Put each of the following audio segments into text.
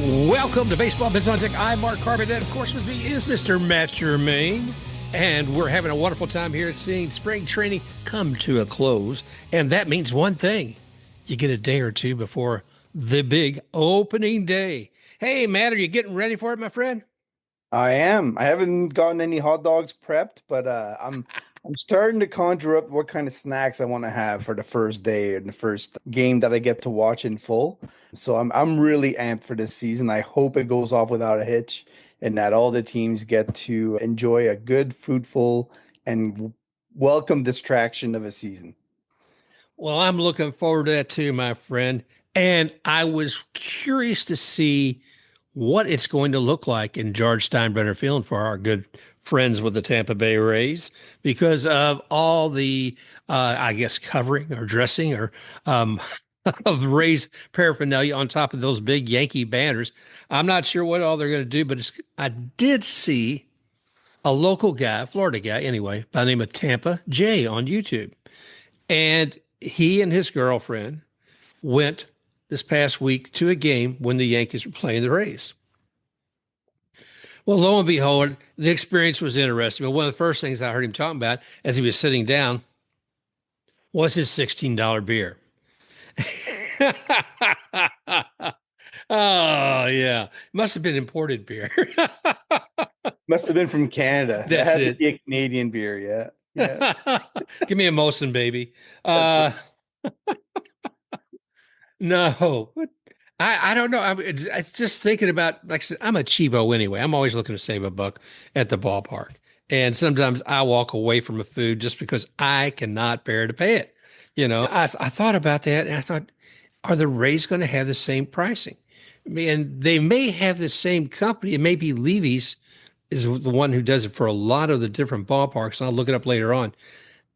Welcome to Baseball Biz on Deck. I'm Mark Carbonette. Of course, with me is Mr. Matt Germain. And we're having a wonderful time here seeing spring training come to a close. And that means one thing. You get a day or two before the big opening day. Hey, Matt, are you getting ready for it, my friend? I am. I haven't gotten any hot dogs prepped, but I'm starting to conjure up what kind of snacks I want to have for the first day and the first game that I get to watch in full. So I'm really amped for this season. I hope it goes off without a hitch and that all the teams get to enjoy a good, fruitful, and welcome distraction of a season. Well, I'm looking forward to that too, my friend. And I was curious to see what it's going to look like in George Steinbrenner Field for our good friends with the Tampa Bay Rays because of all the, I guess, covering or dressing or of Rays paraphernalia on top of those big Yankee banners. I'm not sure what all they're going to do, but I did see a local guy, Florida guy anyway, by the name of Tampa Jay on YouTube. And he and his girlfriend went this past week to a game when the Yankees were playing the Rays. Well, lo and behold, the experience was interesting. But one of the first things I heard him talking about as he was sitting down was his $16 beer. Oh, yeah. Must have been imported beer. Must have been from Canada. That That's had to it. be a Canadian beer, yeah. Yeah. Give me a Molson, baby. That's Uh, no, I don't know. I'm just thinking about, like I said, I'm a cheapo anyway. I'm always looking to save a buck at the ballpark. And sometimes I walk away from a food just because I cannot bear to pay it. I thought about that and I thought, are the Rays going to have the same pricing? I mean, they may have the same company. It may be Levy's is the one who does it for a lot of the different ballparks. And I'll look it up later on.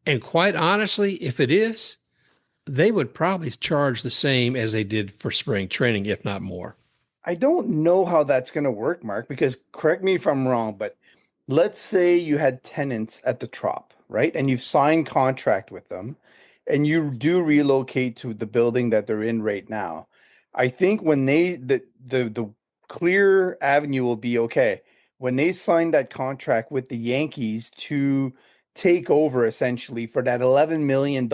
And quite honestly, if it is, they would probably charge the same as they did for spring training, if not more. I don't know how that's going to work, Mark, because correct me if I'm wrong, but let's say you had tenants at the Trop, right? And you've signed contract with them and you do relocate to the building that they're in right now. I think when the clear avenue will be okay. When they sign that contract with the Yankees to take over essentially for that $11 million,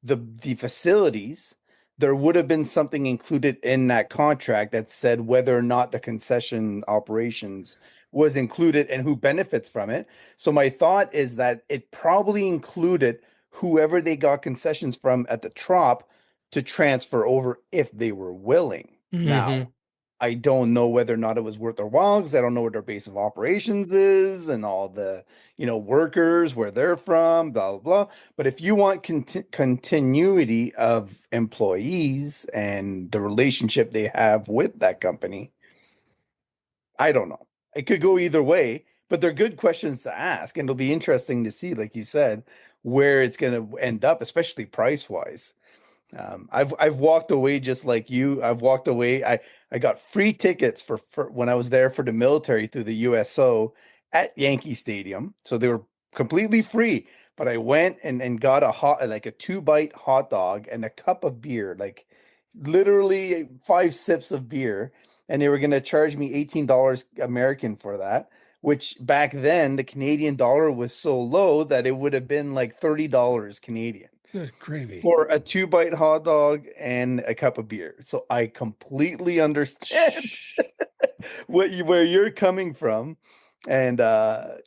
the facilities there would have been something included in that contract that said whether or not the concession operations was included and who benefits from it. So my thought is that it probably included whoever they got concessions from at the Trop to transfer over if they were willing. Now, Mm-hmm. I don't know whether or not it was worth their while because I don't know what their base of operations is and all the, workers, where they're from, blah, blah, blah. But if you want continuity of employees and the relationship they have with that company, I don't know. It could go either way, but they're good questions to ask. And it'll be interesting to see, like you said, where it's going to end up, especially price wise. I've walked away just like you. I've walked away. I got free tickets for when I was there for the military through the USO at Yankee Stadium. So they were completely free. But I went and got like a 2-bite hot dog and a cup of beer, like literally 5 sips of beer. And they were going to charge me $18 American for that, which back then the Canadian dollar was so low that it would have been like $30 Canadian Good gravy. for a 2-bite hot dog and a cup of beer. So I completely understand where you're coming from. And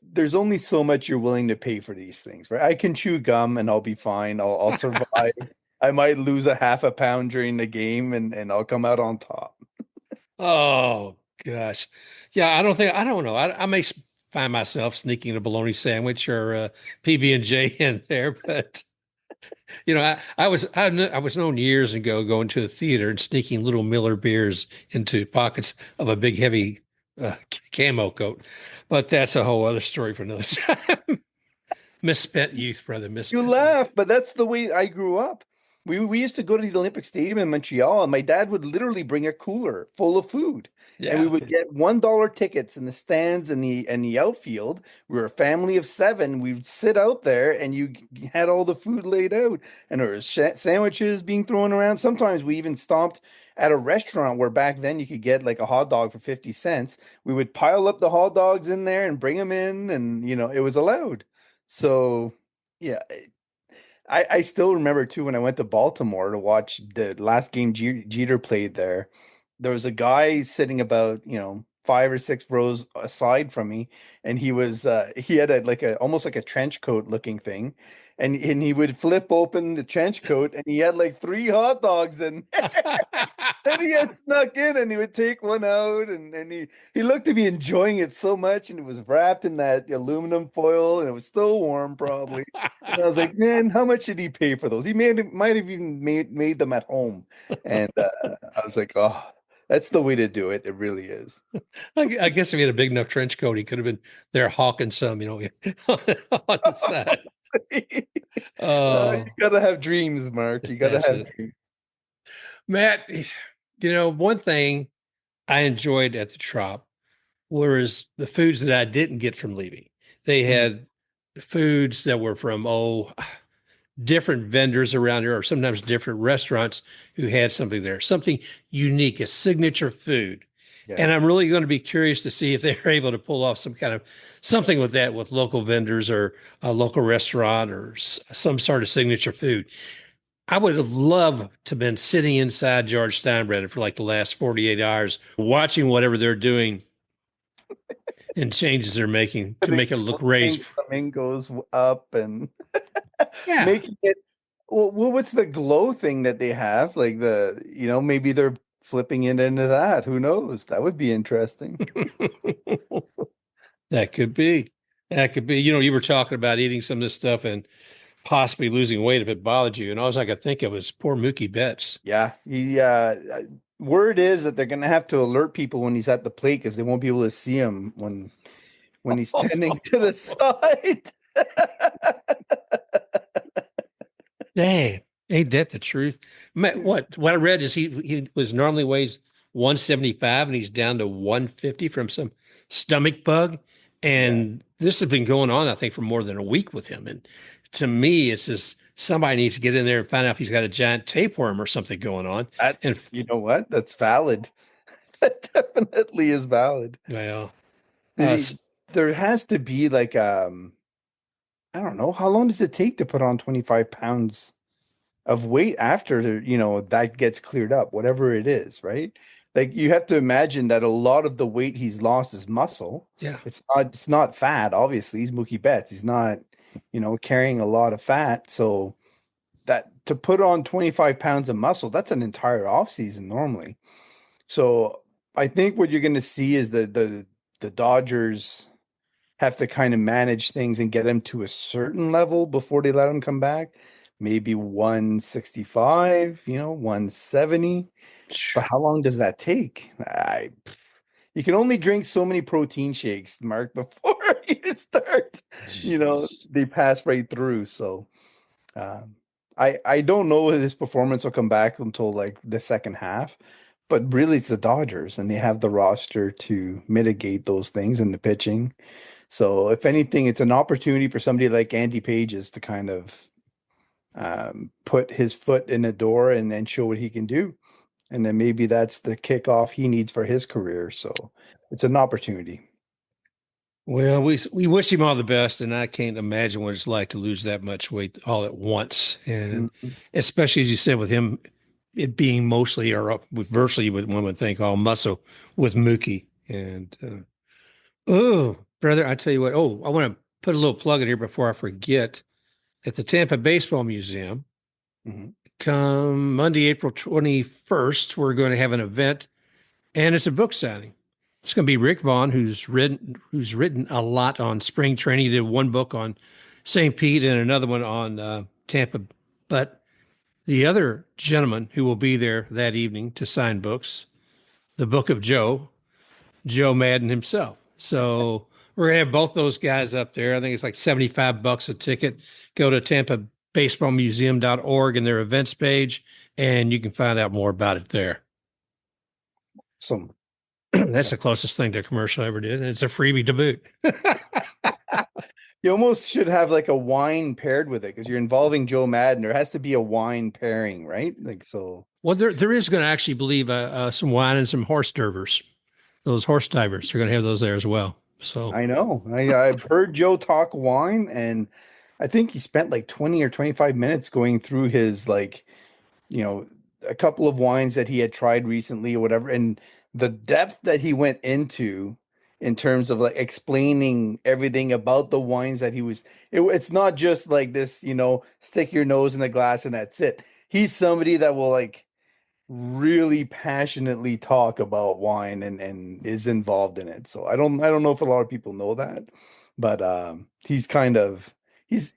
there's only so much you're willing to pay for these things, right? I can chew gum and I'll be fine. I'll survive. I might lose a half a pound during the game and I'll come out on top. Oh gosh, yeah. I don't know. I may find myself sneaking a bologna sandwich or a PB and J in there, but I was known years ago going to a theater and sneaking little Miller beers into pockets of a big heavy uh, camo coat, but that's a whole other story for another time. Misspent youth, brother. You Misspent youth. laugh, but that's the way I grew up. We used to go to the Olympic Stadium in Montreal, and my dad would literally bring a cooler full of food, and we Yeah. would get $1 tickets in the stands and the outfield. We were a family of seven. We'd sit out there, and had all the food laid out, and there was sandwiches being thrown around. Sometimes we even stopped at a restaurant where back then you could get like a hot dog for 50 cents. We would pile up the hot dogs in there and bring them in, and it was allowed. So yeah, I still remember too when I went to Baltimore to watch the last game Jeter played there. There was a guy sitting about, 5 or 6 rows aside from me, and he had almost like a trench coat looking thing. And he would flip open the trench coat and he had like 3 hot dogs in. Then he had snuck in and he would take one out, and he looked to be enjoying it so much, and it was wrapped in that aluminum foil and it was still warm probably. And I was like, man, how much did he pay for those? He might have even made them at home. And I was like, oh, that's the way to do it. It really is. I guess if he had a big enough trench coat, he could have been there hawking some, on the side. You Oh, gotta have dreams, Mark. You gotta that's have it. dreams. Matt, one thing I enjoyed at the Trop was the foods that I didn't get from leaving. They Mhm. had foods that were from, different vendors around here, or sometimes different restaurants who had something there, something unique, a signature food. Yeah. And I'm really going to be curious to see if they're able to pull off some kind of something with that with local vendors or a local restaurant or some sort of signature food. I would have loved to have been sitting inside George Steinbrenner for like the last 48 hours, watching whatever they're doing and changes they're making to Putting make it look raised. floating flamingos up and Yeah. making it. Well, what's the glow thing that they have? Like maybe they're flipping it into that. Who knows? That would be interesting. That could be. That could be. You were talking about eating some of this stuff and possibly losing weight if it bothered you. And all I could think of was poor Mookie Betts. Yeah, word is that they're gonna have to alert people when he's at the plate because they won't be able to see him when he's tending to the side. Dang, ain't that the truth? What I read is he was normally weighs 175 and he's down to 150 from some stomach bug. Yeah, And this has been going on, I think, for more than a week with him. And to me, it's just somebody needs to get in there and find out if he's got a giant tapeworm or something going on. And you know what? That's valid. That definitely is valid. well, The- There has to be like I don't know, how long does it take to put on 25 pounds of weight after that gets cleared up, whatever it is, right? Like you have to imagine that a lot of the weight he's lost is muscle. yeah. It's not fat, obviously. He's Mookie Betts. He's not, carrying a lot of fat. So that to put on 25 pounds of muscle, that's an entire off season normally. So I think what you're going to see is the Dodgers have to kind of manage things and get him to a certain level before they let him come back. Maybe 165, 170. But how long does that take? You can only drink so many protein shakes, Mark, before you start, Jeez. they pass right through. So um, I don't know if his performance will come back until like the second half, but really it's the Dodgers and they have the roster to mitigate those things in the pitching. So if anything, it's an opportunity for somebody like Andy Pages to kind of put his foot in the door and then show what he can do. And then maybe that's the kickoff he needs for his career. So it's an opportunity. Well, we wish him all the best, and I can't imagine what it's like to lose that much weight all at once, and Mhm. especially as you said, with him, it being mostly or virtually, what one would think, all muscle with Mookie. And oh, brother, I tell you what. Oh, I want to put a little plug in here before I forget. At the Tampa Baseball Museum, Mhm. come Monday, April 21st, we're going to have an event, and it's a book signing. It's going to be Rick Vaughn, who's written a lot on spring training. He did one book on St. Pete and another one on Tampa. But the other gentleman who will be there that evening to sign books, the Book of Joe Madden himself. So we're gonna have both those guys up there. I think it's like $75 a ticket. Go to Tampa baseballmuseum.org and their events page, and you can find out more about it there. Some That's the closest thing to a commercial I ever did. It's a freebie to boot. You almost should have like a wine paired with it because you're involving Joe Madden. There has to be a wine pairing, right? Like so. Well, there is going to actually believe some wine and some horse divers. Those horse divers, they're going to have those there as well. So I know. I've heard Joe talk wine, and I think he spent like 20 or 25 minutes going through his like, you know, a couple of wines that he had tried recently or whatever, and the depth that he went into in terms of like explaining everything about the wines that he was it's not just like this, stick your nose in the glass and that's it. He's somebody that will like really passionately talk about wine and is involved in it. So I don't know if a lot of people know that, but he's kind of he's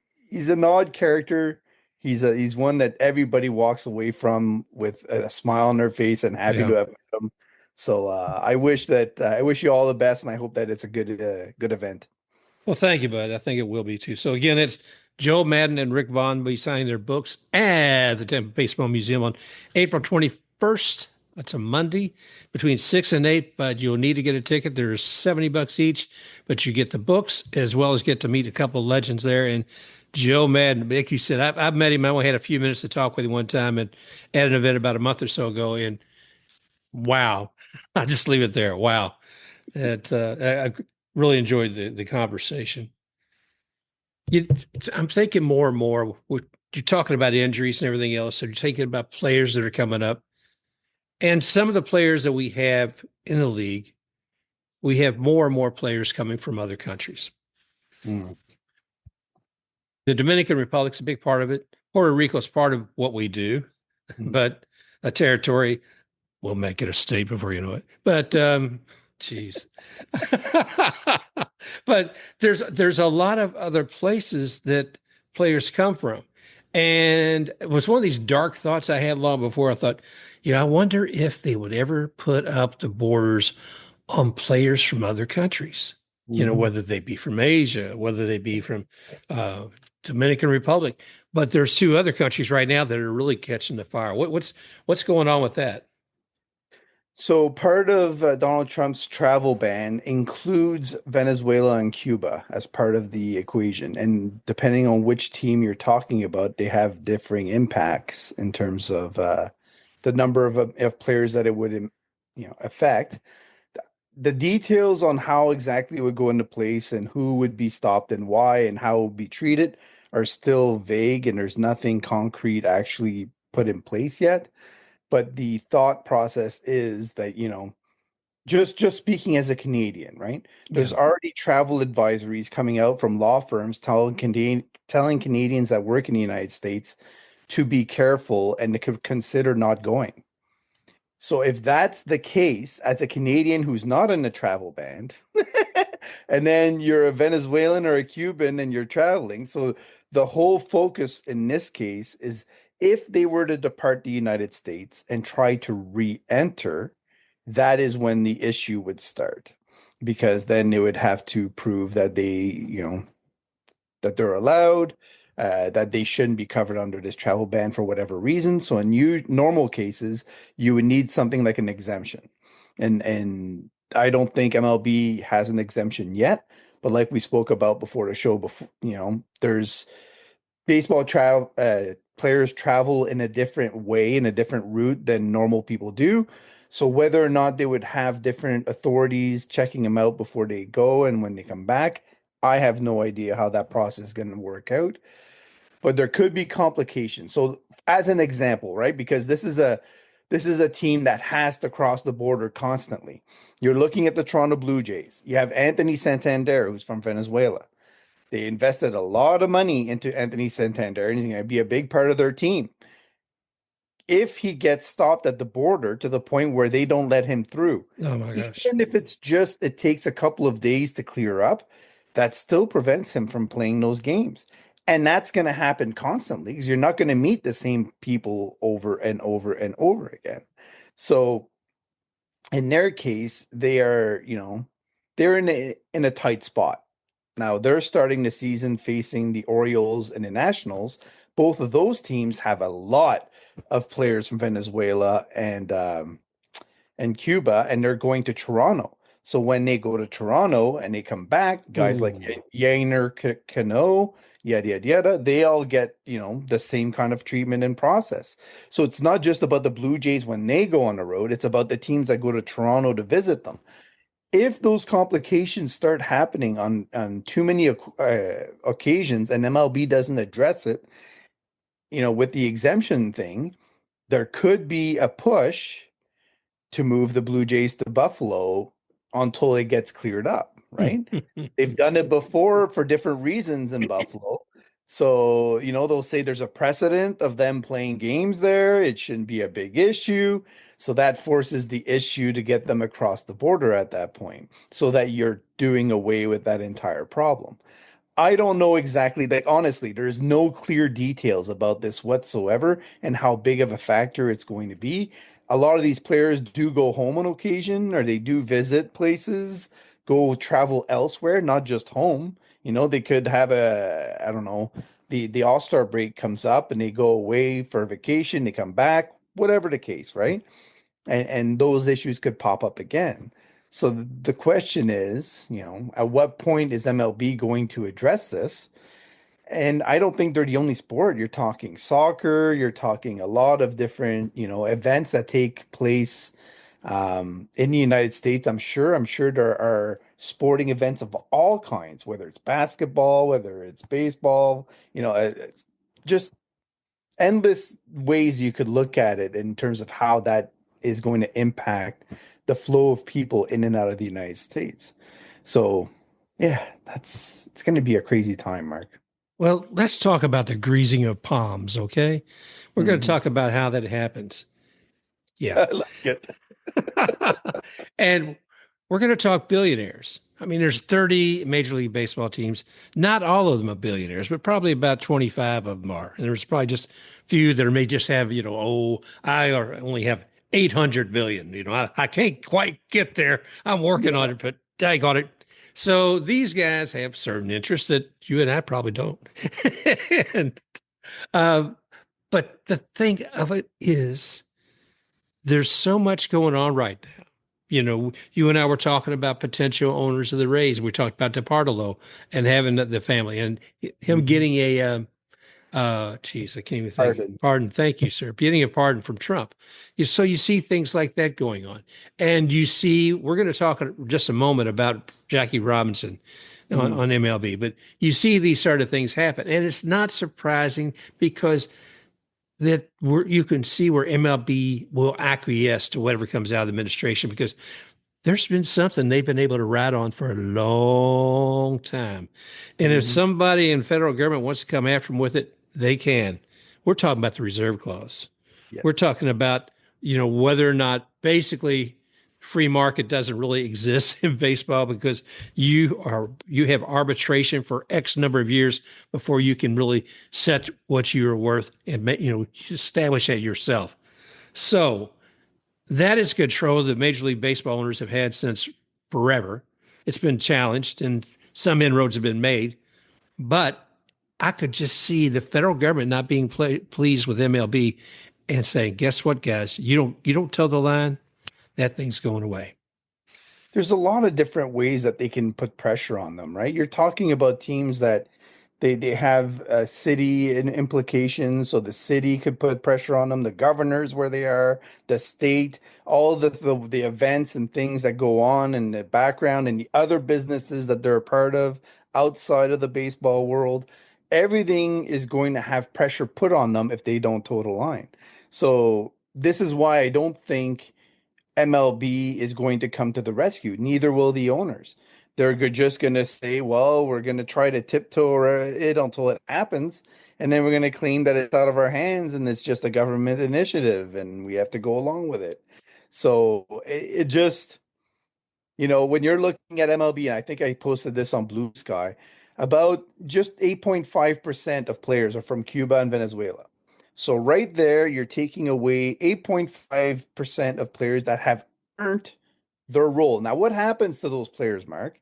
an odd character. He's one that everybody walks away from with a smile on their face and happy yeah. to have met him. So I wish you all the best, and I hope that it's a good event. Well, thank you, bud. I think it will be too. So again, it's Joe Madden and Rick Vaughn will be signing their books at the Tampa Baseball Museum on April 21st. That's a Monday between 6 and 8, but you'll need to get a ticket. There's $70 each, but you get the books as well as get to meet a couple of legends there. And Joe Madden, like you said, I've met him. I only had a few minutes to talk with him one time at an event about a month or so ago. And wow, I'll just leave it there. Wow. I really enjoyed the conversation. You, I'm thinking more and more. You're talking about injuries and everything else. So you're thinking about players that are coming up, and some of the players that we have in the league, we have more and more players coming from other countries. Mm. The Dominican Republic's a big part of it. Puerto Rico is part of what we do, Mm. but a territory, we'll make it a state before you know it. But geez. But there's a lot of other places that players come from. And it was one of these dark thoughts I had long before. I thought, I wonder if they would ever put up the borders on players from other countries, Mhm. whether they be from Asia, whether they be from uh, Dominican Republic. But there's two other countries right now that are really catching the fire. What's going on with that? So part of Donald Trump's travel ban includes Venezuela and Cuba as part of the equation. And depending on which team you're talking about, they have differing impacts in terms of the number of players that it would, affect. The details on how exactly it would go into place and who would be stopped and why and how it would be treated are still vague, and there's nothing concrete actually put in place yet. But the thought process is that, just speaking as a Canadian, right? There's Yeah. already travel advisories coming out from law firms telling Canadians that work in the United States to be careful and to consider not going. So if that's the case, as a Canadian who's not in a travel ban, and then you're a Venezuelan or a Cuban and you're traveling, so the whole focus in this case is if they were to depart the United States and try to re-enter, that is when the issue would start. Because then they would have to prove that that they're allowed, that they shouldn't be covered under this travel ban for whatever reason. So in normal cases, you would need something like an exemption. And I don't think MLB has an exemption yet, but like we spoke about before the show, before, there's baseball travel players travel in a different way, in a different route than normal people do. So whether or not they would have different authorities checking them out before they go and when they come back, I have no idea how that process is going to work out. But there could be complications. So as an example, right? Because this is a team that has to cross the border constantly. You're looking at the Toronto Blue Jays. You have Anthony Santander, who's from Venezuela. They invested a lot of money into Anthony Santander, and he's going to be a big part of their team. If he gets stopped at the border to the point where they don't let him through, Oh my gosh. even if it takes a couple of days to clear up, that still prevents him from playing those games. And that's going to happen constantly because you're not going to meet the same people over and over and over again. So in their case, they're in a tight spot. Now they're starting the season facing the Orioles and the Nationals, both of those teams have a lot of players from Venezuela and Cuba, and they're going to Toronto. So when they go to Toronto and they come back, guys like Ooh. Yainer Cano, yada yada yada, they all get, the same kind of treatment and process. So it's not just about the Blue Jays when they go on the road, it's about the teams that go to Toronto to visit them. If those complications start happening on too many occasions and MLB doesn't address it, with the exemption thing, there could be a push to move the Blue Jays to Buffalo until it gets cleared up, right? They've done it before for different reasons in Buffalo. So, they'll say there's a precedent of them playing games there. It shouldn't be a big issue. So that forces the issue to get them across the border at that point so that you're doing away with that entire problem. I don't know exactly that. Honestly, there's no clear details about this whatsoever and how big of a factor it's going to be. A lot of these players do go home on occasion or they do visit places, go travel elsewhere, not just home. They could have I don't know, the All-Star break comes up and they go away for a vacation, they come back, whatever the case, right? And those issues could pop up again. So the question is, at what point is MLB going to address this? And I don't think they're the only sport. You're talking soccer, you're talking a lot of different, events that take place in the United States. I'm sure there are sporting events of all kinds, whether it's basketball, whether it's baseball, it's just endless ways you could look at it in terms of how that is going to impact the flow of people in and out of the United States. So, yeah, it's going to be a crazy time, Mark. Well, let's talk about the greasing of palms, okay? We're going to Mhm. talk about how that happens. Yeah. I like it. And we're going to talk billionaires. I mean, there's 30 Major League Baseball teams. Not all of them are billionaires, but probably about 25 of them are. And there's probably just a few that may just have, I only have 800 billion. I can't quite get there. I'm working on Yeah. it, but daggone it. So these guys have certain interests that you and I probably don't. and, um, but the thing of it is, there's so much going on right now. You and I were talking about potential owners of the Rays. We talked about DePartolo and having the family and him Mhm. getting geez, I can't even think. Pardon. Pardon. Thank you, sir. Getting a pardon from Trump. So you see things like that going on. And we're going to talk in just a moment about Jackie Robinson Mhm. on MLB, but you see these sort of things happen. And it's not surprising because you can see where MLB will acquiesce to whatever comes out of the administration because there's been something they've been able to ride on for a long time. And if Mhm. somebody in federal government wants to come after them with it, they can. We're talking about the reserve clause. We're Yes. talking about, whether or not basically free market doesn't really exist in baseball because you have arbitration for X number of years before you can really set what you're worth and establish that yourself. So that is control that Major League Baseball owners have had since forever. It's been challenged and some inroads have been made, but I could just see the federal government not being pleased with MLB and saying, "Guess what, guys? You don't toe the line. That thing's going away." There's a lot of different ways that they can put pressure on them, right? You're talking about teams that they have city implications, so the city could put pressure on them, the governors where they are, the state, all the events and things that go on in the background, and the other businesses that they're a part of outside of the baseball world. Everything is going to have pressure put on them if they don't toe the line. So this is why I don't think MLB is going to come to the rescue. Neither will the owners. They're just going to say, well, we're going to try to tiptoe it until it happens. And then we're going to claim that it's out of our hands and it's just a government initiative and we have to go along with it. So it just, when you're looking at MLB, and I think I posted this on Blue Sky, about just 8.5% of players are from Cuba and Venezuela. So right there, you're taking away 8.5% of players that have earned their role. Now, what happens to those players, Mark?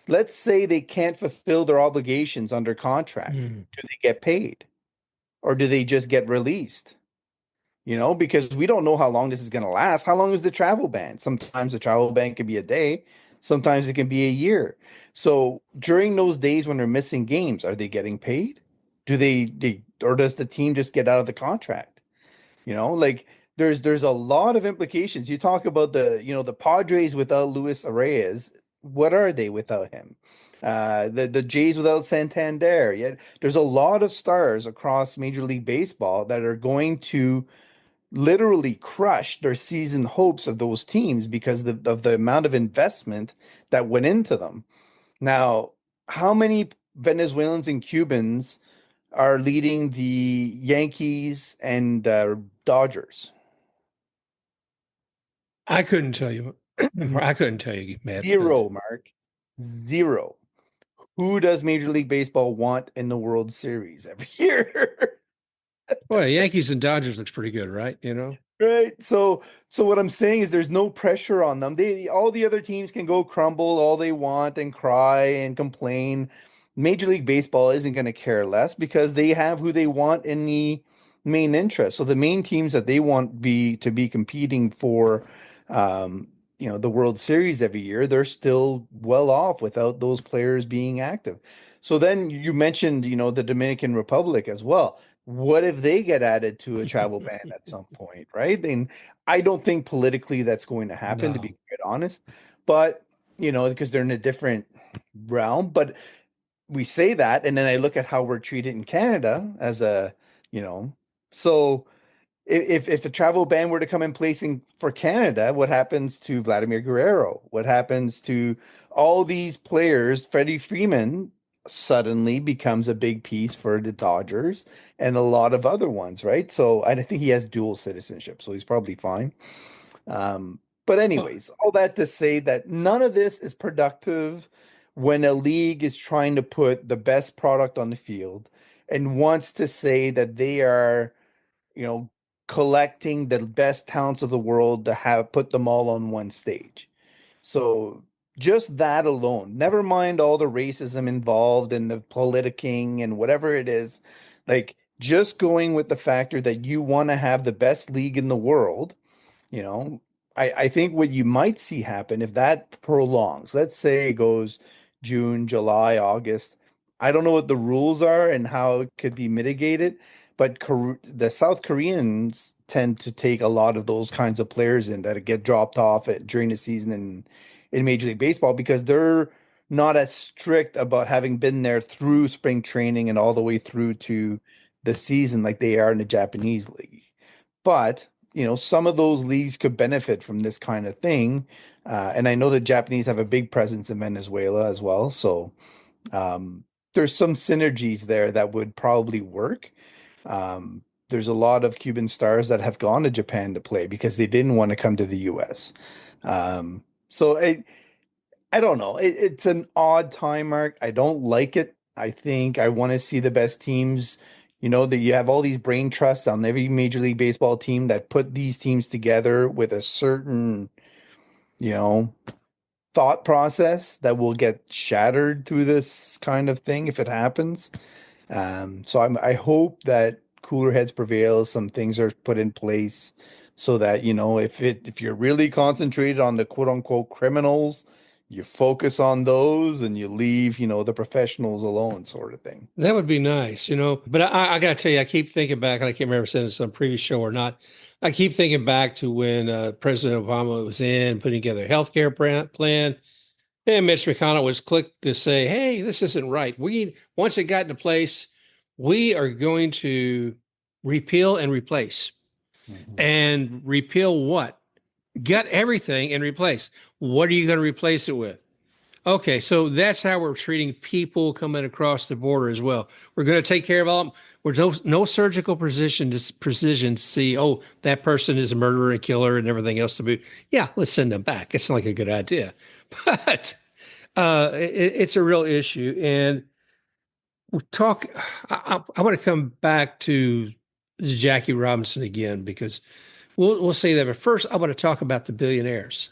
Let's say they can't fulfill their obligations under contract. Mm. Do they get paid? or do they just get released? Because we don't know how long this is going to last. How long is the travel ban? Sometimes the travel ban can be a day, sometimes it can be a year. So during those days when they're missing games, are they getting paid? Do or does the team just get out of the contract? Like there's a lot of implications. You talk about the Padres without Luis Arraez. What are they without him? The Jays without Santander. Yet there's a lot of stars across Major League Baseball that are going to literally crush their season hopes of those teams because of the amount of investment that went into them. Now, how many Venezuelans and Cubans are leading the Yankees and Dodgers? I couldn't tell you. I couldn't tell you, Matt. Zero, Mark. Zero. Who does Major League Baseball want in the World Series every year? Boy, Yankees and Dodgers looks pretty good, right? You know? Right. So what I'm saying is there's no pressure on them. All the other teams can go crumble all they want and cry and complain. Major League Baseball isn't going to care less because they have who they want in the main interest. So the main teams that they want to be competing for the World Series every year, they're still well off without those players being active. So then you mentioned, the Dominican Republic as well. What if they get added to a travel ban at some point, right? And I don't think politically that's going to happen, to be No. quite honest. But, because they're in a different realm. But we say that, and then I look at how we're treated in Canada as you know, so if a travel ban were to come in place for Canada, what happens to Vladimir Guerrero? What happens to all these players? Freddie Freeman suddenly becomes a big piece for the Dodgers and a lot of other ones, right? So I think he has dual citizenship, so he's probably fine. But Well, anyways, all that to say that none of this is productive when a league is trying to put the best product on the field and wants to say that they are you know, collecting the best talents of the world to have put them all on one stage. So just that alone, never mind all the racism involved and the politicking and whatever it is, like just going with the factor that you want to have the best league in the world, you know, I think what you might see happen if that prolongs, let's say it goes June, July, August. I don't know what the rules are and how it could be mitigated, but the South Koreans tend to take a lot of those kinds of players in that get dropped off during the season in Major League Baseball because they're not as strict about having been there through spring training and all the way through to the season like they are in the Japanese league. But some of those leagues could benefit from this kind of thing. And I know the Japanese have a big presence in Venezuela as well. So um, there's some synergies there that would probably work. There's a lot of Cuban stars that have gone to Japan to play because they didn't want to come to the US. So I don't know. It's an odd time, Mark. I don't like it. I think I want to see the best teams. That you have all these brain trusts on every Major League Baseball team that put these teams together with a certain, you know, thought process that will get shattered through this kind of thing if it happens. So I hope that cooler heads prevail. Some things are put in place so that, if you're really concentrated on the quote unquote criminals, you focus on those and you leave, the professionals alone, sort of thing. that would be nice, you know. But I got to tell you, I keep thinking back, and I can't remember saying this on a previous show or not. I keep thinking back to when President Obama was in putting together a healthcare plan, and Mitch McConnell was quick to say, "Hey, this isn't right. Once it got into place, we are going to repeal and replace. Mhm. And repeal what? Gut everything and replace. What are you going to replace it with? Okay, so that's how we're treating people coming across the border as well. We're going to take care of all. We're no surgical precision to see. Oh, that person is a murderer and killer and everything else to be. Yeah, let's send them back. It's not like a good idea, but it's a real issue. And we'll talk. I want to come back to Jackie Robinson again because we'll say that. But first, I want to talk about the billionaires.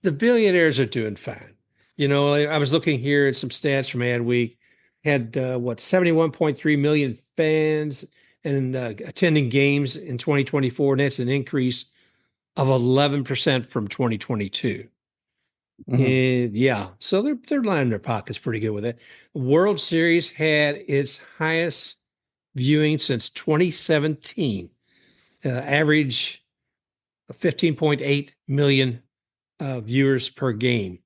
The billionaires are doing fine. You know, I was looking here at some stats from Adweek. had what 71.3 million fans and attending games in 2024, and that's an increase of 11% from 2022. Mhm. And yeah, so they're lining their pockets pretty good with it. World Series had its highest viewing since 2017, average of 15.8 million viewers per game.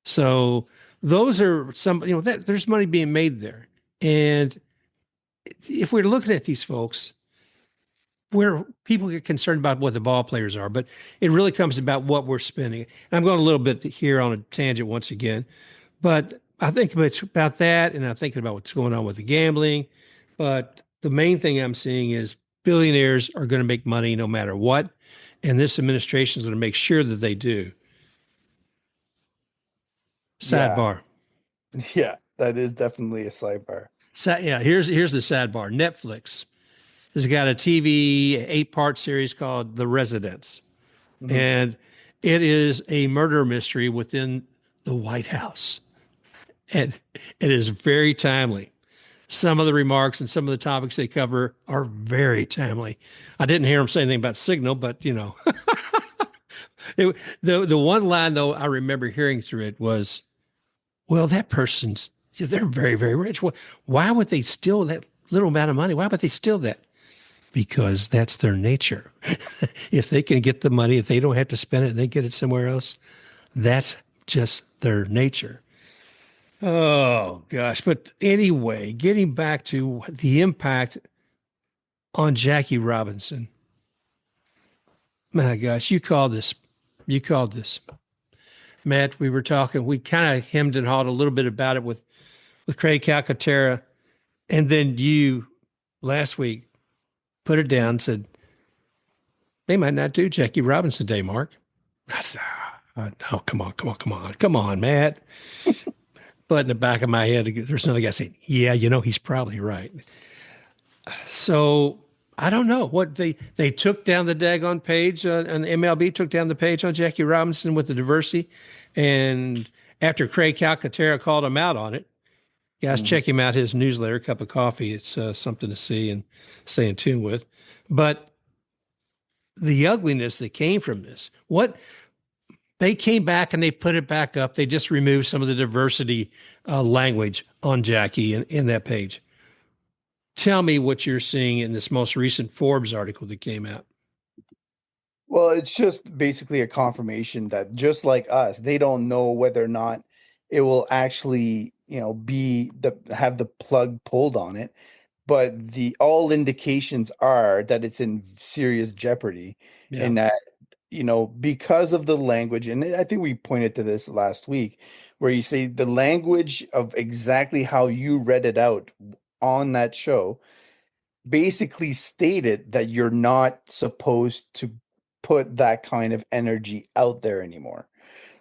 So those are some, there's money being made there. And if we're looking at these folks, where people get concerned about what the ball players are, but it really comes about what we're spending. And I'm going a little bit here on a tangent once again, but I think about that, and I'm thinking about what's going on with the gambling. But the main thing I'm seeing is billionaires are going to make money no matter what, and this administration is going to make sure that they do. Yeah. Sidebar. Yeah, that is definitely a sidebar. Yeah, here's the sidebar. Netflix has got a TV 8-part series called The Residents, Mhm. and it is a murder mystery within the White House, and it is very timely. Some of the remarks and some of the topics they cover are very timely. I didn't hear them say anything about Signal, but the one line though I remember hearing through it was, "Well, that person's they're very very rich. Why would they steal that little amount of money? Why would they steal that? Because that's their nature. If they can get the money, if they don't have to spend it, and they get it somewhere else, that's just their nature." Oh gosh. But anyway, getting back to the impact on Jackie Robinson. My gosh, you called this. You called this. Matt, we were talking, we kind of hemmed and hawed a little bit about it with Craig Calcaterra. And then you last week put it down and said, they might not do Jackie Robinson Day, Mark. I said, no, come on, Matt. But in the back of my head, there's another guy saying, yeah, he's probably right. So I don't know what they took down the daggone page and MLB took down the page on Jackie Robinson with the diversity. And after Craig Calcaterra called him out on it, guys, Mhm. check him out, his newsletter, Cup of Coffee. It's something to see and stay in tune with. But the ugliness that came from this, what they came back and they put it back up. They just removed some of the diversity language on Jackie in that page. Tell me what you're seeing in this most recent Forbes article that came out. Well, it's just basically a confirmation that just like us, they don't know whether or not it will actually, be have the plug pulled on it. But the all indications are that it's in serious jeopardy, Yeah. and that, because of the language, and I think we pointed to this last week, where you say the language of exactly how you read it out on that show basically stated that you're not supposed to put that kind of energy out there anymore.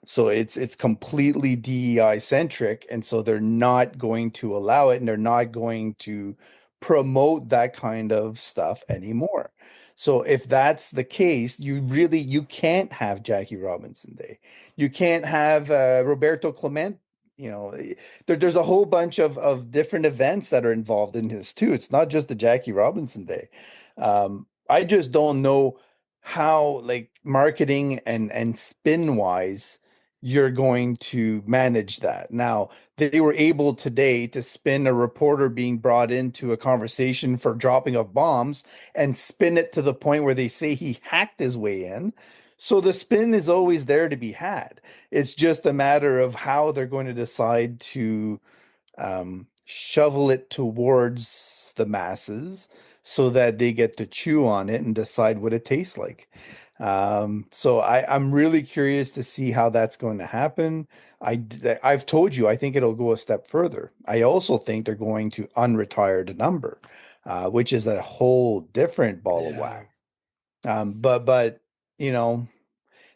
So it's completely DEI centric, and so they're not going to allow it, and they're not going to promote that kind of stuff anymore. So if that's the case, you can't have Jackie Robinson Day. You can't have Roberto Clement. There's a whole bunch of different events that are involved in this too. It's not just the Jackie Robinson Day. I just don't know how, like, marketing and spin wise you're going to manage that. Now, they were able today to spin a reporter being brought into a conversation for dropping of bombs and spin it to the point where they say he hacked his way in. So the spin is always there to be had. It's just a matter of how they're going to decide to shovel it towards the masses so that they get to chew on it and decide what it tastes like. So I'm really curious to see how that's going to happen. I've told you, I think it'll go a step further. I also think they're going to unretire the number, which is a whole different ball of Yeah. wax. But you know,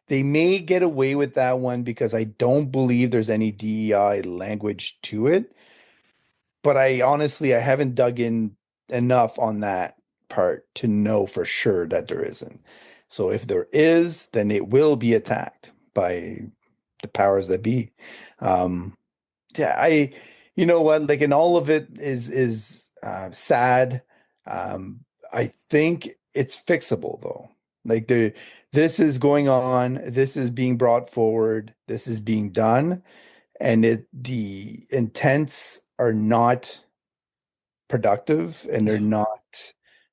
they may get away with that one because I don't believe there's any DEI language to it. But I haven't dug in enough on that part to know for sure that there isn't. So if there is, then it will be attacked by the powers that be. Um, yeah, You know what? Like, and all of it is sad. Um, I think it's fixable though. Like this is going on. This is being brought forward. This is being done, and the intents are not productive, and No.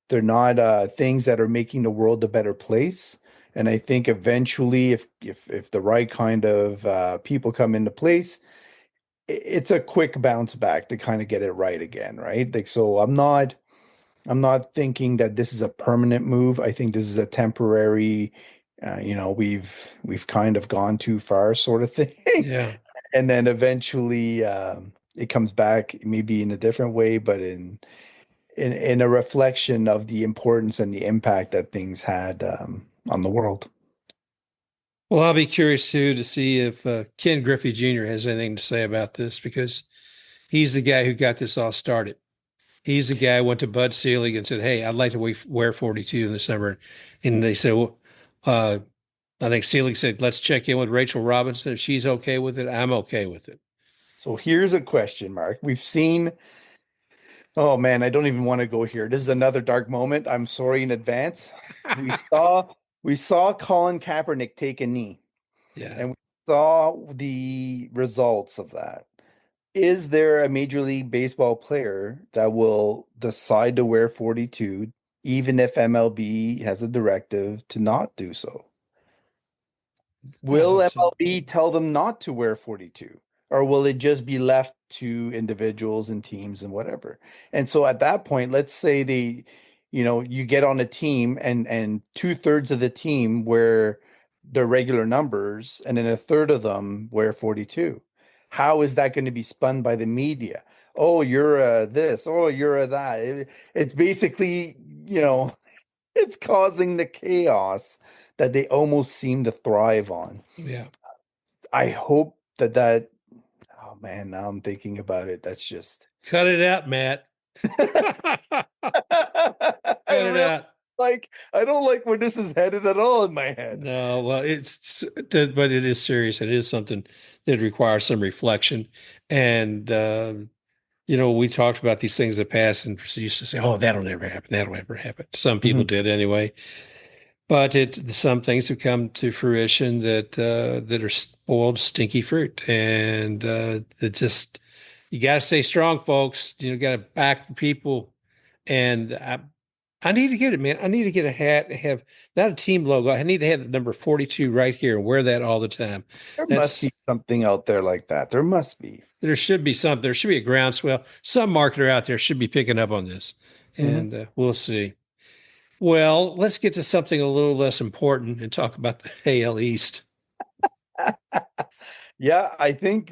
they're not things that are making the world a better place. And I think eventually, if the right kind of people come into place, it's a quick bounce back to kind of get it right again, right? Like, so I'm not thinking that this is a permanent move. I think this is a temporary, we've kind of gone too far sort of thing. Yeah. And then eventually it comes back maybe in a different way, but in a reflection of the importance and the impact that things had on the world. Well, I'll be curious too to see if Ken Griffey Jr. has anything to say about this because he's the guy who got this all started. He's the guy who went to Bud Selig and said, "Hey, I'd like to wear 42 in the summer," and they said, "Well, I think Selig said, let's check in with Rachel Robinson. If she's okay with it, I'm okay with it." So here's a question, Mark. We've seen, oh man, I don't even want to go here. This is another dark moment. I'm sorry in advance. We saw we saw Colin Kaepernick take a knee, Yeah. and we saw the results of that. Is there a Major League Baseball player that will decide to wear 42, even if MLB has a directive to not do so? I Will hope so. MLB tell them not to wear 42? Or will it just be left to individuals and teams and whatever? And so at that point, let's say you get on a team and two-thirds of the team wear their regular numbers, and then a third of them wear 42. How is that going to be spun by the media? Oh, you're a this, oh, you're a that. It's basically, it's causing the chaos that they almost seem to thrive on. Yeah. I hope that, oh man, now I'm thinking about it. That's just, Cut it out, Matt. Cut I it really out. I don't like where this is headed at all in my head. No, well, but it is serious. It is something that requires some reflection. And, we talked about these things in the past and used to say, oh, that'll never happen. That'll never happen. Some people Mhm. did anyway. But some things have come to fruition that are spoiled, stinky fruit, and it just you got to stay strong, folks. Got to back the people, and I need to get it, man. I need to get a hat, have not a team logo. I need to have the number 42 right here and wear that all the time. There must That's be something out there like that. There must be. there should be something. There should be a groundswell. Some marketer out there should be picking up on this, Mhm. and we'll see. Well, let's get to something a little less important and talk about the AL East. Yeah, I think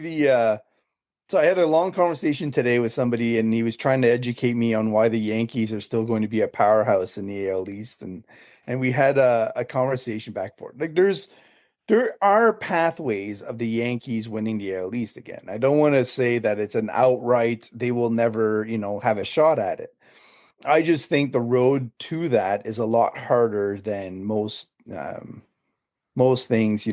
so I had a long conversation today with somebody, and he was trying to educate me on why the Yankees are still going to be a powerhouse in the AL East, and we had a conversation back and forth. Like there are pathways of the Yankees winning the AL East again. I don't want to say that it's an outright they will never, have a shot at it. I just think the road to that is a lot harder than most things,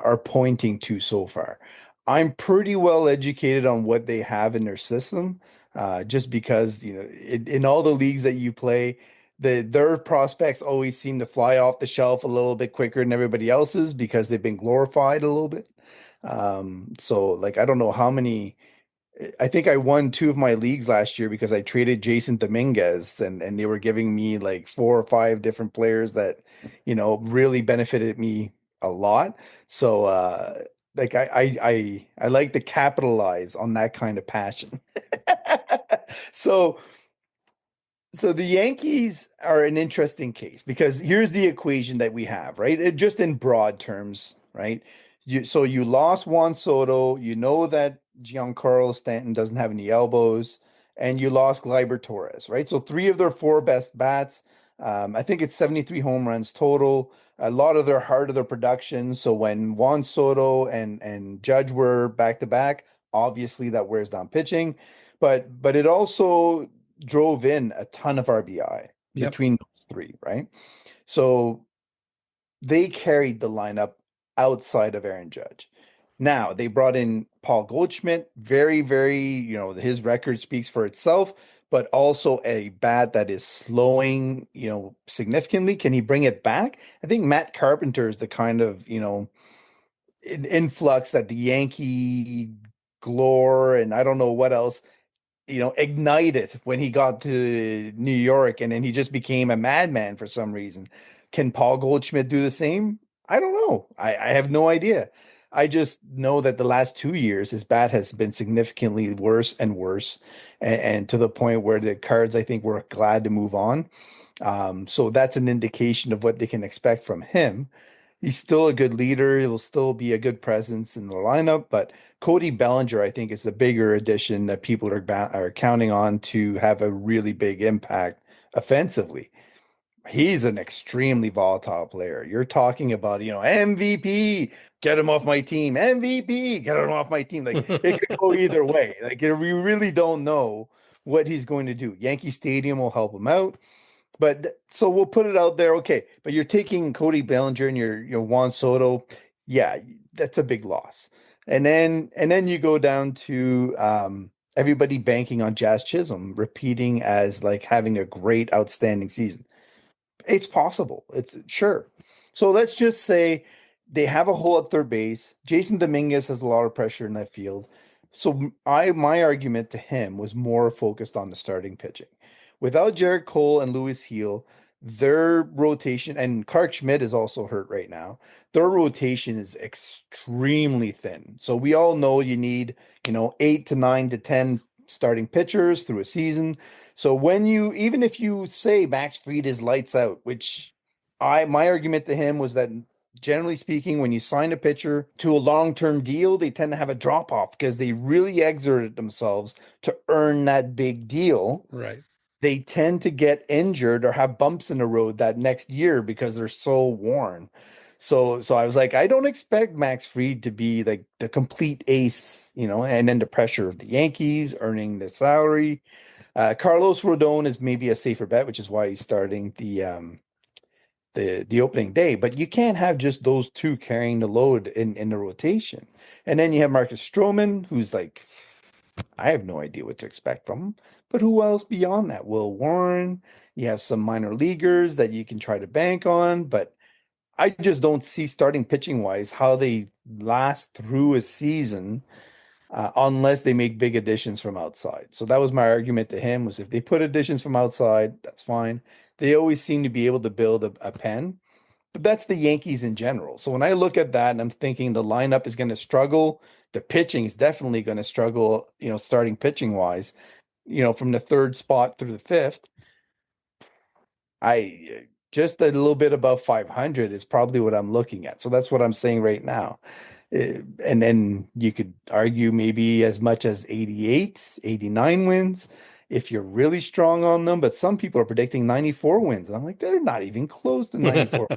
are pointing to so far. I'm pretty well educated on what they have in their system, just because, in all the leagues that you play, their prospects always seem to fly off the shelf a little bit quicker than everybody else's because they've been glorified a little bit. So like I don't know how many. I think I won two of my leagues last year because I traded Jason Dominguez, and they were giving me like four or five different players that, really benefited me a lot. So like I like to capitalize on that kind of passion. So so the Yankees are an interesting case because here's the equation that we have, right? Just in broad terms, right? So you lost Juan Soto, you know that Giancarlo Stanton doesn't have any elbows, and you lost Gleyber Torres, right? So three of their four best bats. I think it's 73 home runs total. A lot of their heart of their production. So when Juan Soto and Judge were back to back, obviously that wears down pitching. But it also drove in a ton of RBI Yep. between those three, right? So they carried the lineup outside of Aaron Judge. Now they brought in Paul Goldschmidt, very, very, his record speaks for itself, but also a bat that is slowing, significantly. Can he bring it back? I think Matt Carpenter is the kind of, influx that the Yankee glore and I don't know what else ignited when he got to New York and then he just became a madman for some reason. Can Paul Goldschmidt do the same? I don't know. I have no idea. I just know that the last 2 years his bat has been significantly worse and worse, and to the point where the Cards, I think, were glad to move on. So that's an indication of what they can expect from him. He's still a good leader. He'll still be a good presence in the lineup, but Cody Bellinger, I think, is the bigger addition that people are counting on to have a really big impact offensively. He's an extremely volatile player. You're talking about, MVP, get him off my team. MVP, get him off my team. Like it could go either way. Like we really don't know what he's going to do. Yankee Stadium will help him out. But so we'll put it out there. Okay. But you're taking Cody Bellinger and your Juan Soto. Yeah, that's a big loss. And then you go down to everybody banking on Jazz Chisholm repeating as like having a great, outstanding season. It's possible. It's sure. So let's just say they have a hole at third base. Jason Dominguez has a lot of pressure in that field. So my argument to him was more focused on the starting pitching. Without Jared Cole and Lewis Heel, their rotation and Clark Schmidt is also hurt right now. Their rotation is extremely thin. So we all know you need, 8 to 9 to 10 starting pitchers through a season. So even if you say Max Fried is lights out, which my argument to him was that generally speaking, when you sign a pitcher to a long-term deal, they tend to have a drop off because they really exerted themselves to earn that big deal. Right. They tend to get injured or have bumps in the road that next year because they're so worn. So I was like, I don't expect Max Fried to be like the complete ace, and then the pressure of the Yankees earning the salary. Carlos Rodon is maybe a safer bet, which is why he's starting the opening day. But you can't have just those two carrying the load in the rotation. And then you have Marcus Stroman, who's like, I have no idea what to expect from him. But who else beyond that? Will Warren. You have some minor leaguers that you can try to bank on, but I just don't see starting pitching wise how they last through a season unless they make big additions from outside. So that was my argument to him was if they put additions from outside, that's fine. They always seem to be able to build a pen, but that's the Yankees in general. So when I look at that and I'm thinking the lineup is going to struggle, the pitching is definitely going to struggle, starting pitching wise, from the third spot through the fifth. I just a little bit above 500 is probably what I'm looking at. So that's what I'm saying right now. And then you could argue maybe as much as 88, 89 wins if you're really strong on them. But some people are predicting 94 wins. And I'm like, they're not even close to 94.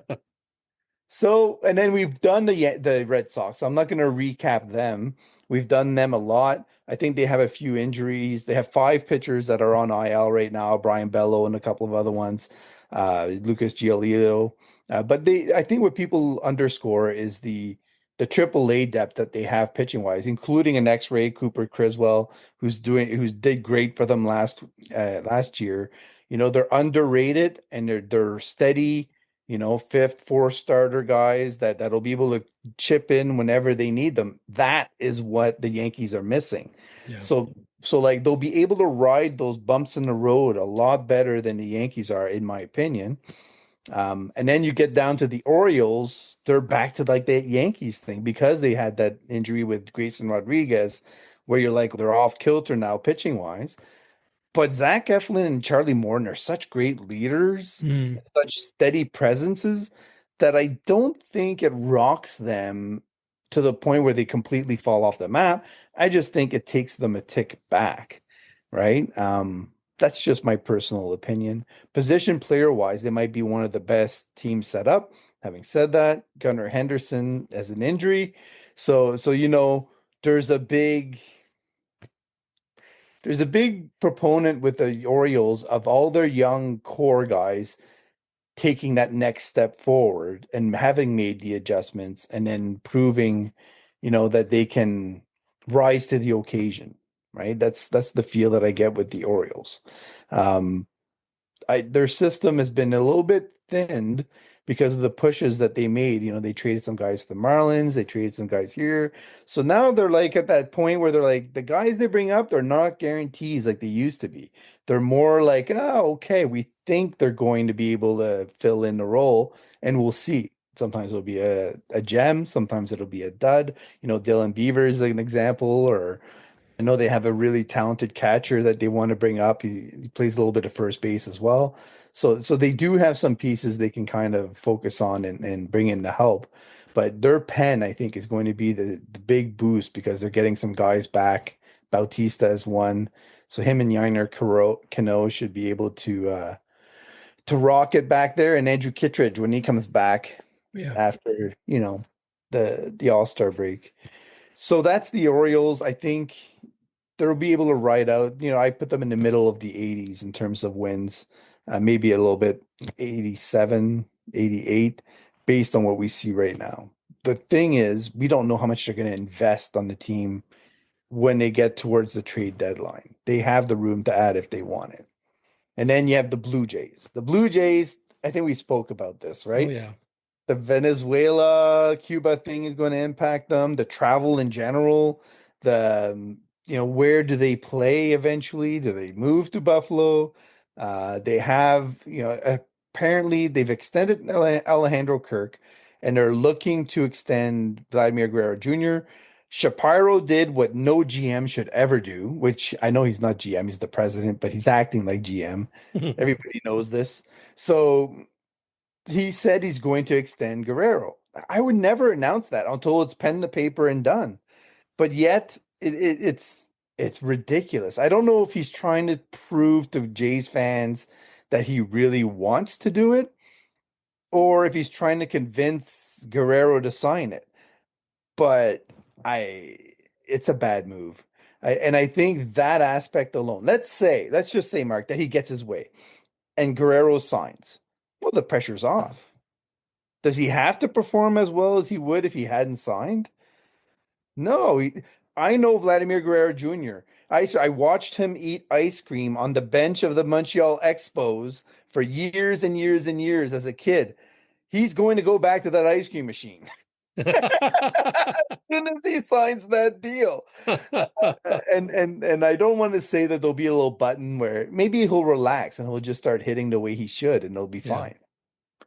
So, and then we've done the Red Sox. So I'm not going to recap them. We've done them a lot. I think they have a few injuries. They have 5 pitchers that are on IL right now, Brian Bello and a couple of other ones, Lucas Giolito. But I think what people underscore is the triple A depth that they have pitching wise, including an X-ray Cooper Criswell, who's did great for them last year. They're underrated and they're steady, fifth, fourth starter guys that'll be able to chip in whenever they need them. That is what the Yankees are missing. Yeah. So like they'll be able to ride those bumps in the road a lot better than the Yankees are, in my opinion. And then you get down to the Orioles, they're back to like the Yankees thing because they had that injury with Grayson Rodriguez, where you're like, they're off kilter now pitching wise. But Zach Eflin and Charlie Morton are such great leaders, Mm. such steady presences that I don't think it rocks them to the point where they completely fall off the map. I just think it takes them a tick back, right? That's just my personal opinion. Position player wise, they might be one of the best teams set up. Having said that, Gunnar Henderson has an injury. So there's a big proponent with the Orioles of all their young core guys taking that next step forward and having made the adjustments and then proving that they can rise to the occasion, right? That's the feel that I get with the Orioles. Um, their system has been a little bit thinned because of the pushes that they made. They traded some guys to the Marlins, they traded some guys here. So now they're like at that point where they're like the guys they bring up, they're not guarantees like they used to be. They're more like, oh, okay, we think they're going to be able to fill in the role, and we'll see. Sometimes it'll be a gem, sometimes it'll be a dud. Dylan Beaver is an example, or I know they have a really talented catcher that they want to bring up. He plays a little bit of first base as well. So they do have some pieces they can kind of focus on and bring in to help. But their pen, I think, is going to be the big boost because they're getting some guys back. Bautista is one. So him and Yainer Cano should be able to rock it back there. And Andrew Kittredge, when he comes back Yeah. after, the All-Star break. So that's the Orioles. I think they'll be able to ride out. I put them in the middle of the 80s in terms of wins, maybe a little bit 87, 88, based on what we see right now. The thing is, we don't know how much they're going to invest on the team when they get towards the trade deadline. They have the room to add if they want it. And then you have the Blue Jays. The Blue Jays, I think we spoke about this, Oh right? yeah. The Venezuela, Cuba thing is going to impact them, the travel in general, where do they play eventually? Do they move to Buffalo? They have, apparently they've extended Alejandro Kirk and they're looking to extend Vladimir Guerrero Jr. Shapiro did what no GM should ever do, which I know he's not GM, he's the president, but he's acting like GM. Everybody knows this. So he said he's going to extend Guerrero. I would never announce that until it's pen to paper and done. But yet it's ridiculous. I don't know if he's trying to prove to Jays fans that he really wants to do it, or if he's trying to convince Guerrero to sign it. But I it's a bad move. And I think that aspect alone, let's just say, Mark, that he gets his way and Guerrero signs. Well, the pressure's off. Does he have to perform as well as he would if he hadn't signed? No, I know Vladimir Guerrero Jr. I watched him eat ice cream on the bench of the Montreal Expos for years and years and years as a kid. He's going to go back to that ice cream machine as soon as he signs that deal. And I don't want to say that there'll be a little button where maybe he'll relax and he'll just start hitting the way he should and it'll be Yeah. fine.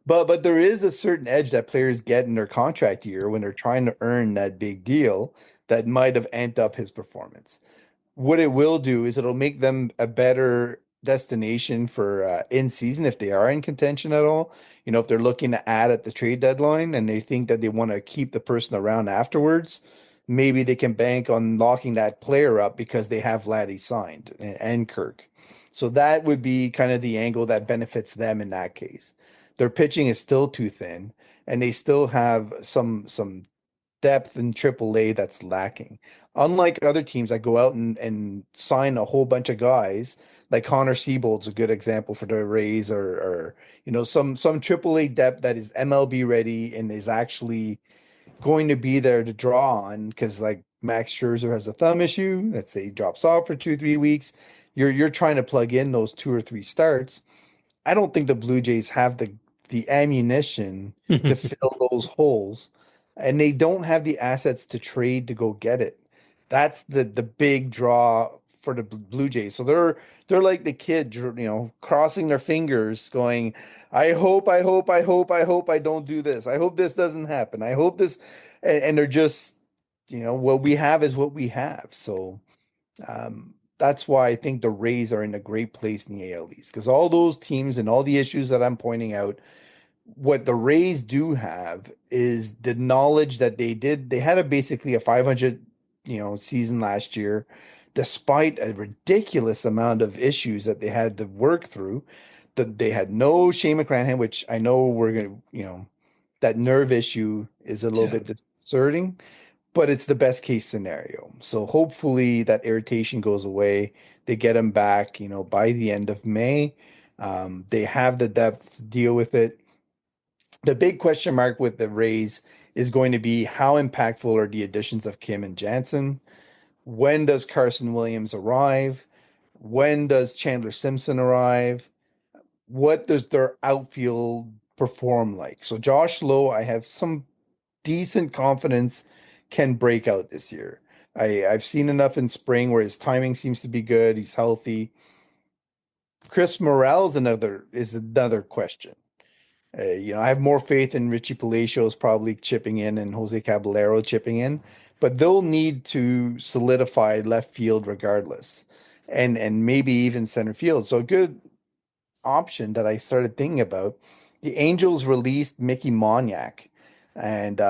But there is a certain edge that players get in their contract year when they're trying to earn that big deal that might have amped up his performance. What it will do is it'll make them a better destination for in season if they are in contention at all. If they're looking to add at the trade deadline and they think that they want to keep the person around afterwards, maybe they can bank on locking that player up because they have Vladdy signed and Kirk. So that would be kind of the angle that benefits them in that case. Their pitching is still too thin, and they still have some depth in AAA that's lacking. Unlike other teams that go out and sign a whole bunch of guys, like Connor Siebold's a good example for the Rays, or some AAA depth that is MLB ready and is actually going to be there to draw on because like Max Scherzer has a thumb issue. Let's say he drops off for 2, 3 weeks. You're trying to plug in those 2 or 3 starts. I don't think the Blue Jays have the ammunition to fill those holes, and they don't have the assets to trade to go get it. That's the big draw for the Blue Jays. So they're like the kid, crossing their fingers, going, "I hope, I hope, I hope, I hope I don't do this. I hope this doesn't happen. I hope this," and they're just, what we have is what we have. So. That's why I think the Rays are in a great place in the AL East because all those teams and all the issues that I'm pointing out, what the Rays do have is the knowledge that they had basically a 500, season last year, despite a ridiculous amount of issues that they had to work through. That they had no Shane McClanahan, which I know we're gonna, that nerve issue is a little Yeah. bit disconcerting, but it's the best case scenario. So hopefully that irritation goes away. They get him back, by the end of May. They have the depth to deal with it. The big question mark with the Rays is going to be how impactful are the additions of Kim and Jansen? When does Carson Williams arrive? When does Chandler Simpson arrive? What does their outfield perform like? So Josh Lowe, I have some decent confidence can break out this year. I've seen enough in spring where his timing seems to be good. He's healthy. Chris Morel is another question. I have more faith in Richie Palacios probably chipping in and Jose Caballero chipping in, but they'll need to solidify left field regardless, and maybe even center field. So a good option that I started thinking about, the Angels released Mickey Moniak, and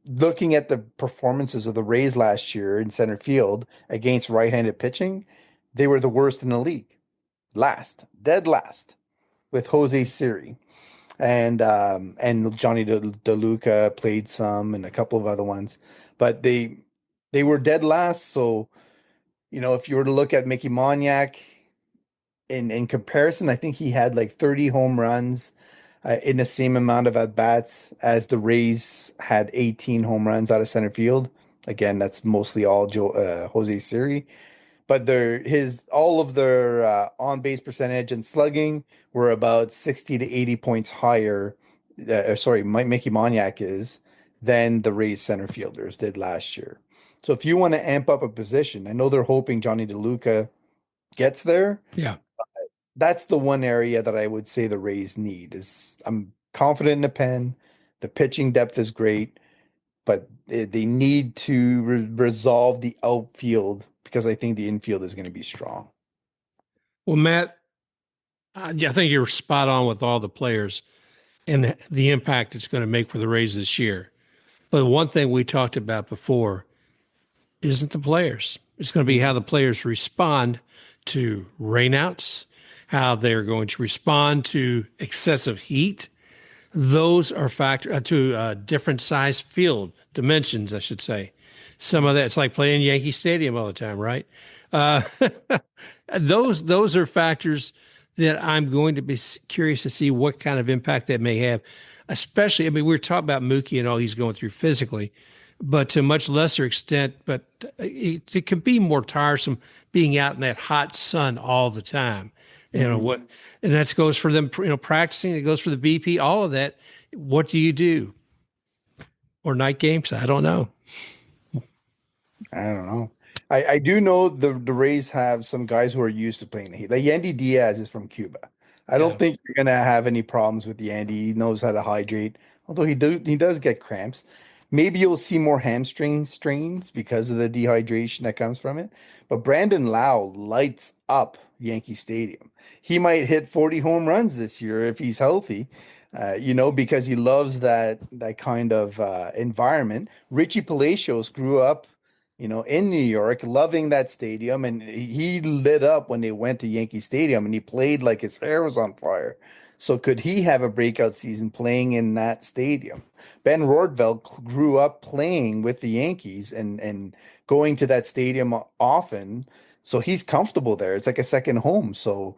looking at the performances of the Rays last year in center field against right-handed pitching, they were the worst in the league, dead last, with Jose Siri and Johnny DeLuca played some and a couple of other ones, but they were dead last. So if you were to look at Mickey Moniak in comparison, I think he had like 30 home runs in the same amount of at bats as the Rays had 18 home runs out of center field. Again, that's mostly all Jose Siri, but all of their on base percentage and slugging were about 60 to 80 points higher. Sorry, Mickey Moniak is than the Rays center fielders did last year. So if you want to amp up a position, I know they're hoping Johnny DeLuca gets there. Yeah. That's the one area that I would say the Rays need is I'm confident in the pen. The pitching depth is great, but they need to resolve the outfield because I think the infield is going to be strong. Well, Matt, yeah, I think you're spot on with all the players and the impact it's going to make for the Rays this year. But one thing we talked about before isn't the players. It's going to be how the players respond to rainouts, how they're going to respond to excessive heat. Those are factor to different size field dimensions, I should say. Some of that, it's like playing Yankee Stadium all the time, right? Uh, those are factors that I'm going to be curious to see what kind of impact that may have. Especially, I mean, we were talking about Mookie and all he's going through physically, but to a much lesser extent. But it can be more tiresome being out in that hot sun all the time. You know what, and that goes for them. Practicing. It goes for the BP. All of that. What do you do? Or night games? I don't know. I don't know. I do know the Rays have some guys who are used to playing the heat. Like Yandy Diaz is from Cuba. I Yeah. don't think you're gonna have any problems with Yandy. He knows how to hydrate, although he does get cramps. Maybe you'll see more hamstring strains because of the dehydration that comes from it. But Brandon Lau lights up Yankee Stadium. He might hit 40 home runs this year if he's healthy. Because he loves that kind of environment. Richie Palacios grew up in New York, loving that stadium, and he lit up when they went to Yankee Stadium, and he played like his hair was on fire. So could he have a breakout season playing in that stadium? Ben Rordveld grew up playing with the Yankees and going to that stadium often, so he's comfortable there. It's like a second home. So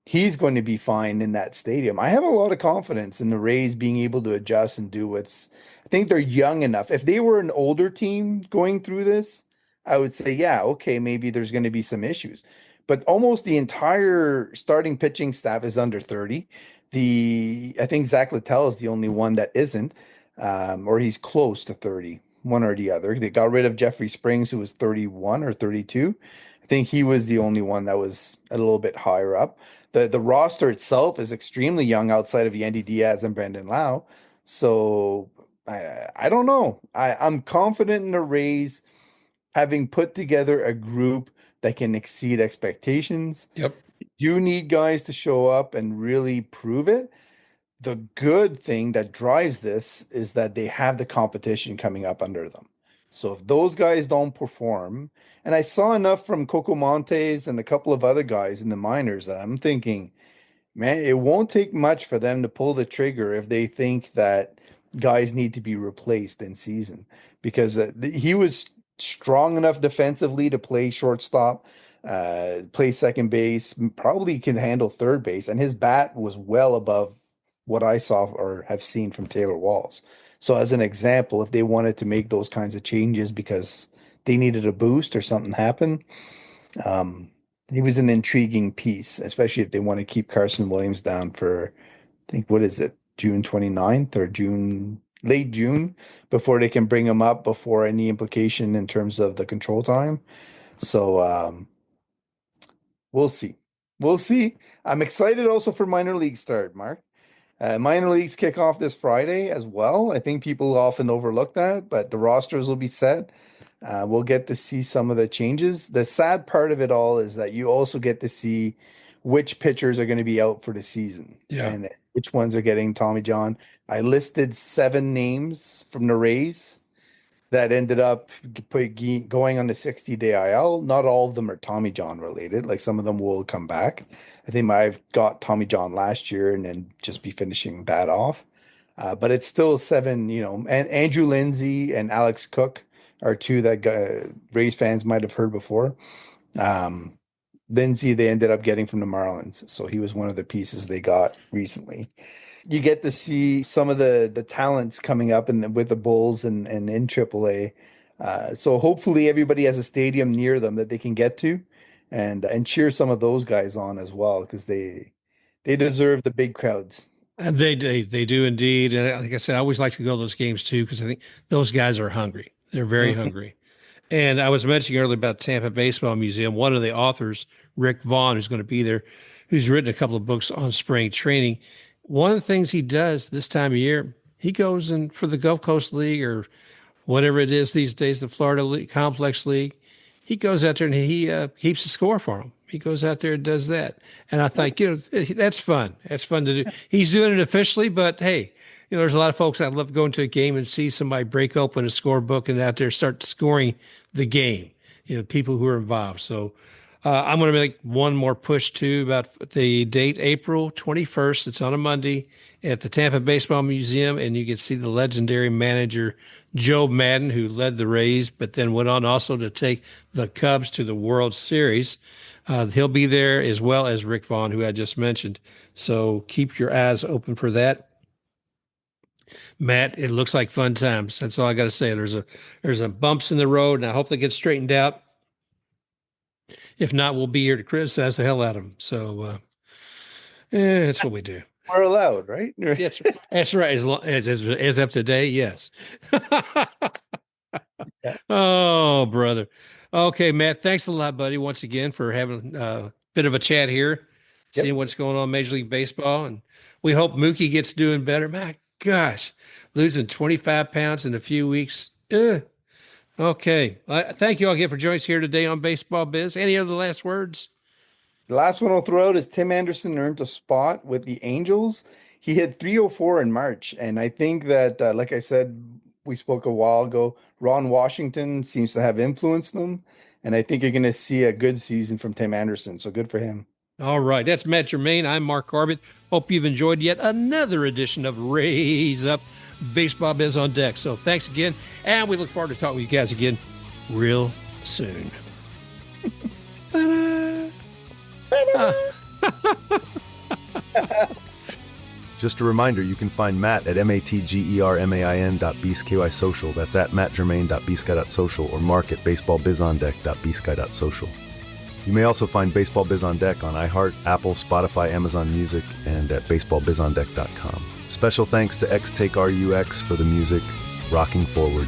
he's going to be fine in that stadium. I have a lot of confidence in the Rays being able to adjust and do I think they're young enough. If they were an older team going through this, I would say, yeah, okay, maybe there's going to be some issues. But almost the entire starting pitching staff is under 30. I think Zach Littell is the only one that isn't, or he's close to 30, one or the other. They got rid of Jeffrey Springs, who was 31 or 32. I think he was the only one that was a little bit higher up. The roster itself is extremely young outside of Yandy Diaz and Brandon Lau. So I don't know. I'm confident in the Rays having put together a group that can exceed expectations. Yep. You need guys to show up and really prove it. The good thing that drives this is that they have the competition coming up under them. So if those guys don't perform, and I saw enough from Coco Montes and a couple of other guys in the minors that I'm thinking, man, it won't take much for them to pull the trigger if they think that guys need to be replaced in season because he was strong enough defensively to play shortstop, play second base, probably can handle third base, and his bat was well above what I saw or have seen from Taylor Walls. So as an example, if they wanted to make those kinds of changes because they needed a boost or something happened, um, he was an intriguing piece, especially if they want to keep Carson Williams down for, I think, what is it, June 29th or late June, before they can bring him up before any implication in terms of the control time. So we'll see. We'll see. I'm excited also for minor league start, Mark. Minor leagues kick off this Friday as well. I think people often overlook that, but the rosters will be set. We'll get to see some of the changes. The sad part of it all is that you also get to see which pitchers are going to be out for the season and which ones are getting Tommy John. I listed 7 names from the Rays that ended up going on the 60-day IL. Not all of them are Tommy John related. Like some of them will come back. I think I've got Tommy John last year and then just be finishing that off. But it's still 7, and Andrew Lindsay and Alex Cook are 2 that Rays fans might have heard before. Lindsay, they ended up getting from the Marlins. So he was one of the pieces they got recently. You get to see some of the talents coming up with the Bulls and in AAA. So hopefully everybody has a stadium near them that they can get to and cheer some of those guys on as well, because they deserve the big crowds. And they do indeed. And like I said, I always like to go to those games too, because I think those guys are hungry. They're very hungry. And I was mentioning earlier about Tampa Baseball Museum. One of the authors, Rick Vaughn, who's going to be there, who's written a couple of books on spring training. One of the things he does this time of year, he goes in for the Gulf Coast League or whatever it is these days, the Florida League, Complex League. He goes out there and he keeps the score for them. He goes out there and does that. And I thought, that's fun. That's fun to do. He's doing it officially, but hey, there's a lot of folks that love going to a game and see somebody break open a scorebook and out there start scoring the game, people who are involved. So I'm going to make one more push too about the date, April 21st. It's on a Monday at the Tampa Baseball Museum, and you can see the legendary manager Joe Madden, who led the Rays, but then went on also to take the Cubs to the World Series. He'll be there, as well as Rick Vaughn, who I just mentioned. So keep your eyes open for that. Matt, it looks like fun times. That's all I got to say. There's a bumps in the road, and I hope they get straightened out. If not, we'll be here to criticize the hell out of them. So that's what we do. We're allowed, right? That's right. As of today, yes. Yeah. Oh, brother. Okay, Matt, thanks a lot, buddy, once again for having a bit of a chat here, seeing what's going on in Major League Baseball. And we hope Mookie gets doing better. My gosh, losing 25 pounds in a few weeks. Okay. Thank you all again for joining us here today on Baseball Biz. Any other last words? The last one I'll throw out is Tim Anderson earned a spot with the Angels. He hit 304 in March. And I think that, like I said, we spoke a while ago, Ron Washington seems to have influenced them. And I think you're going to see a good season from Tim Anderson. So good for him. All right. That's Matt Germain. I'm Mark Corbett. Hope you've enjoyed yet another edition of Raise Up Baseball Biz on Deck. So thanks again. And we look forward to talking with you guys again real soon. Just a reminder, you can find Matt at matgermain.bsky.social. That's at mattgermain.bsky.social or Mark at baseballbizondeck.bsky.social. You may also find Baseball Biz on Deck on iHeart, Apple, Spotify, Amazon Music, and at baseballbizondeck.com. Special thanks to XTakeRUX for the music, Rocking Forward.